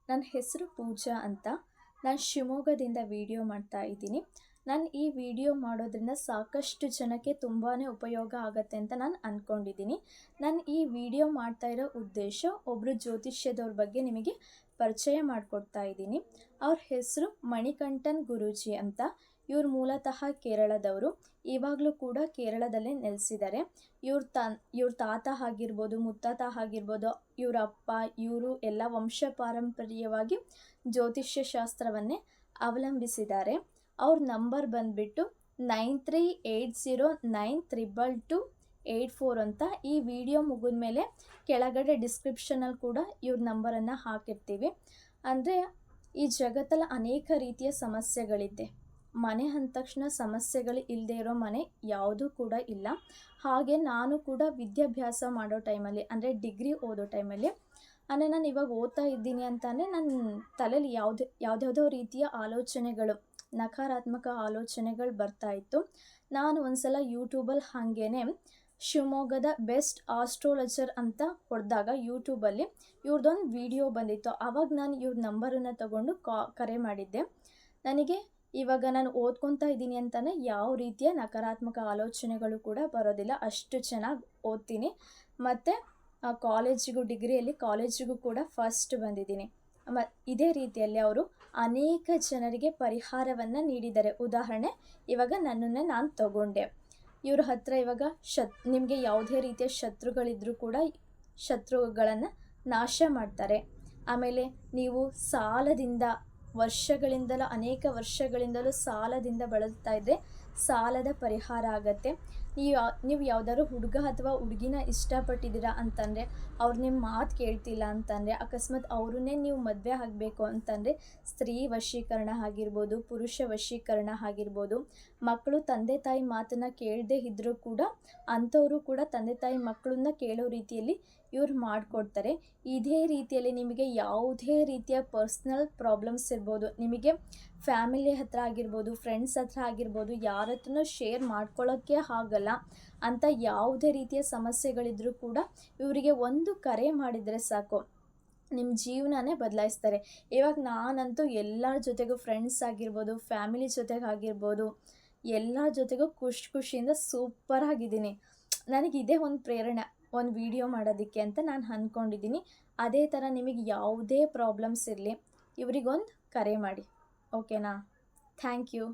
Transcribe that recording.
ನನ್ನ ಹೆಸರು ಪೂಜಾ ಅಂತ. ನಾನು ಶಿವಮೊಗ್ಗದಿಂದ ವಿಡಿಯೋ ಮಾಡ್ತಾ ಇದ್ದೀನಿ. ನಾನು ಈ ವಿಡಿಯೋ ಮಾಡೋದ್ರಿಂದ ಸಾಕಷ್ಟು ಜನಕ್ಕೆ ತುಂಬಾ ಉಪಯೋಗ ಆಗುತ್ತೆ ಅಂತ ನಾನು ಅಂದ್ಕೊಂಡಿದ್ದೀನಿ. ನಾನು ಈ ವಿಡಿಯೋ ಮಾಡ್ತಾ ಇರೋ ಉದ್ದೇಶ ಒಬ್ಬರು ಜ್ಯೋತಿಷ್ಯದವ್ರ ಬಗ್ಗೆ ನಿಮಗೆ ಪರಿಚಯ ಮಾಡಿಕೊಡ್ತಾ ಇದ್ದೀನಿ. ಅವ್ರ ಹೆಸರು ಮಣಿಕಂಠನ್ ಗುರೂಜಿ ಅಂತ. ಇವ್ರು ಮೂಲತಃ ಕೇರಳದವರು. ಇವಾಗಲೂ ಕೂಡ ಕೇರಳದಲ್ಲೇ ನೆಲೆಸಿದ್ದಾರೆ. ಇವ್ರ ತಾತ ಆಗಿರ್ಬೋದು, ಮುತ್ತಾತ ಆಗಿರ್ಬೋದು, ಇವ್ರ ಅಪ್ಪ ಇವರು ಎಲ್ಲ ವಂಶ ಪಾರಂಪರ್ಯವಾಗಿ ಜ್ಯೋತಿಷ್ಯ ಶಾಸ್ತ್ರವನ್ನೇ ಅವಲಂಬಿಸಿದ್ದಾರೆ. ಅವ್ರ ನಂಬರ್ ಬಂದುಬಿಟ್ಟು 9380922284 ಅಂತ. ಈ ವಿಡಿಯೋ ಮುಗಿದ ಮೇಲೆ ಕೆಳಗಡೆ ಡಿಸ್ಕ್ರಿಪ್ಷನಲ್ಲಿ ಕೂಡ ಇವ್ರ ನಂಬರನ್ನು ಹಾಕಿರ್ತೀವಿ. ಅಂದರೆ ಈ ಜಗತ್ತಲ್ಲಿ ಅನೇಕ ರೀತಿಯ ಸಮಸ್ಯೆಗಳಿದೆ. ಮನೆ ಅಂದ ತಕ್ಷಣ ಸಮಸ್ಯೆಗಳು ಇಲ್ಲದೆ ಇರೋ ಮನೆ ಯಾವುದೂ ಕೂಡ ಇಲ್ಲ. ಹಾಗೆ ನಾನು ಕೂಡ ವಿದ್ಯಾಭ್ಯಾಸ ಮಾಡೋ ಟೈಮಲ್ಲಿ, ಅಂದರೆ ಡಿಗ್ರಿ ಓದೋ ಟೈಮಲ್ಲಿ, ಅಂದರೆ ನಾನು ಇವಾಗ ಓದ್ತಾ ಇದ್ದೀನಿ ಅಂತಲೇ ನನ್ನ ತಲೆಯಲ್ಲಿ ಯಾವುದ್ಯಾವುದೋ ರೀತಿಯ ಆಲೋಚನೆಗಳು, ನಕಾರಾತ್ಮಕ ಆಲೋಚನೆಗಳು ಬರ್ತಾಯಿತ್ತು. ನಾನು ಒಂದು ಸಲ ಯೂಟ್ಯೂಬಲ್ಲಿ ಹಾಗೇ ಶಿವಮೊಗ್ಗದ ಬೆಸ್ಟ್ ಆಸ್ಟ್ರೋಲಜರ್ ಅಂತ ಹೊಡೆದಾಗ ಯೂಟ್ಯೂಬಲ್ಲಿ ಇವ್ರದ್ದೊಂದು ವಿಡಿಯೋ ಬಂದಿತ್ತು. ಆವಾಗ ನಾನು ಇವ್ರ ನಂಬರನ್ನು ತಗೊಂಡು ಕರೆ ಮಾಡಿದ್ದೆ. ನನಗೆ ಇವಾಗ ನಾನು ಓದ್ಕೊತಾ ಇದ್ದೀನಿ ಅಂತಲೇ ಯಾವ ರೀತಿಯ ನಕಾರಾತ್ಮಕ ಆಲೋಚನೆಗಳು ಕೂಡ ಬರೋದಿಲ್ಲ. ಅಷ್ಟು ಚೆನ್ನಾಗಿ ಓದ್ತೀನಿ. ಮತ್ತು ಡಿಗ್ರಿಯಲ್ಲಿ ಕಾಲೇಜಿಗೂ ಕೂಡ ಫಸ್ಟ್ ಬಂದಿದ್ದೀನಿ. ಇದೇ ರೀತಿಯಲ್ಲಿ ಅವರು ಅನೇಕ ಜನರಿಗೆ ಪರಿಹಾರವನ್ನು ನೀಡಿದ್ದಾರೆ. ಉದಾಹರಣೆ, ಇವಾಗ ನನ್ನನ್ನೇ ನಾನು ತಗೊಂಡೆ. ಇವ್ರ ಹತ್ರ ಇವಾಗ ನಿಮಗೆ ಯಾವುದೇ ರೀತಿಯ ಶತ್ರುಗಳಿದ್ರೂ ಕೂಡ ಶತ್ರುಗಳನ್ನು ನಾಶ ಮಾಡ್ತಾರೆ. ಆಮೇಲೆ ನೀವು ಸಾಲದಿಂದ ಅನೇಕ ವರ್ಷಗಳಿಂದಲೂ ಸಾಲದಿಂದ ಬಳಲ್ತಾ ಇದ್ದರೆ ಸಾಲದ ಪರಿಹಾರ ಆಗತ್ತೆ. ನೀವು ಯಾವುದಾದ್ರು ಹುಡುಗ ಅಥವಾ ಹುಡುಗಿನ ಇಷ್ಟಪಟ್ಟಿದ್ದೀರಾ ಅಂತಂದರೆ, ಅವ್ರು ನಿಮ್ಮ ಮಾತು ಕೇಳ್ತಿಲ್ಲ ಅಂತಂದರೆ, ಅಕಸ್ಮಾತ್ ಅವ್ರನ್ನೇ ನೀವು ಮದುವೆ ಆಗಬೇಕು ಅಂತಂದರೆ ಸ್ತ್ರೀ ವಶೀಕರಣ ಆಗಿರ್ಬೋದು, ಪುರುಷ ವಶೀಕರಣ ಆಗಿರ್ಬೋದು. ಮಕ್ಕಳು ತಂದೆ ತಾಯಿ ಮಾತನ್ನು ಕೇಳದೇ ಇದ್ದರೂ ಕೂಡ ಅಂಥವರು ಕೂಡ ತಂದೆ ತಾಯಿ ಮಕ್ಕಳನ್ನ ಕೇಳೋ ರೀತಿಯಲ್ಲಿ ಇವ್ರು ಮಾಡಿಕೊಡ್ತಾರೆ. ಇದೇ ರೀತಿಯಲ್ಲಿ ನಿಮಗೆ ಯಾವುದೇ ರೀತಿಯ ಪರ್ಸ್ನಲ್ ಪ್ರಾಬ್ಲಮ್ಸ್ ಇರ್ಬೋದು, ನಿಮಗೆ ಫ್ಯಾಮಿಲಿ ಹತ್ರ ಆಗಿರ್ಬೋದು, ಫ್ರೆಂಡ್ಸ್ ಹತ್ರ ಆಗಿರ್ಬೋದು, ಯಾರ ಹತ್ರನೂ ಶೇರ್ ಮಾಡ್ಕೊಳ್ಳೋಕ್ಕೆ ಆಗಲ್ಲ ಅಂತ ಯಾವುದೇ ರೀತಿಯ ಸಮಸ್ಯೆಗಳಿದ್ರೂ ಕೂಡ ಇವರಿಗೆ ಒಂದು ಕರೆ ಮಾಡಿದರೆ ಸಾಕು, ನಿಮ್ಮ ಜೀವನನೇ ಬದಲಾಯಿಸ್ತಾರೆ. ಇವಾಗ ನಾನಂತೂ ಎಲ್ಲರ ಜೊತೆಗೂ, ಫ್ರೆಂಡ್ಸ್ ಆಗಿರ್ಬೋದು, ಫ್ಯಾಮಿಲಿ ಜೊತೆಗಾಗಿರ್ಬೋದು, ಎಲ್ಲರ ಜೊತೆಗೂ ಖುಷಿಯಿಂದ ಸೂಪರಾಗಿದ್ದೀನಿ. ನನಗಿದೆ ಒಂದು ಪ್ರೇರಣೆ ಒಂದು ವಿಡಿಯೋ ಮಾಡೋದಕ್ಕೆ ಅಂತ ನಾನು ಅಂದ್ಕೊಂಡಿದ್ದೀನಿ. ಅದೇ ಥರ ನಿಮಗೆ ಯಾವುದೇ ಪ್ರಾಬ್ಲಮ್ಸ್ ಇರಲಿ, ಇವರಿಗೊಂದು ಕರೆ ಮಾಡಿ. ಓಕೆನಾ? Thank you.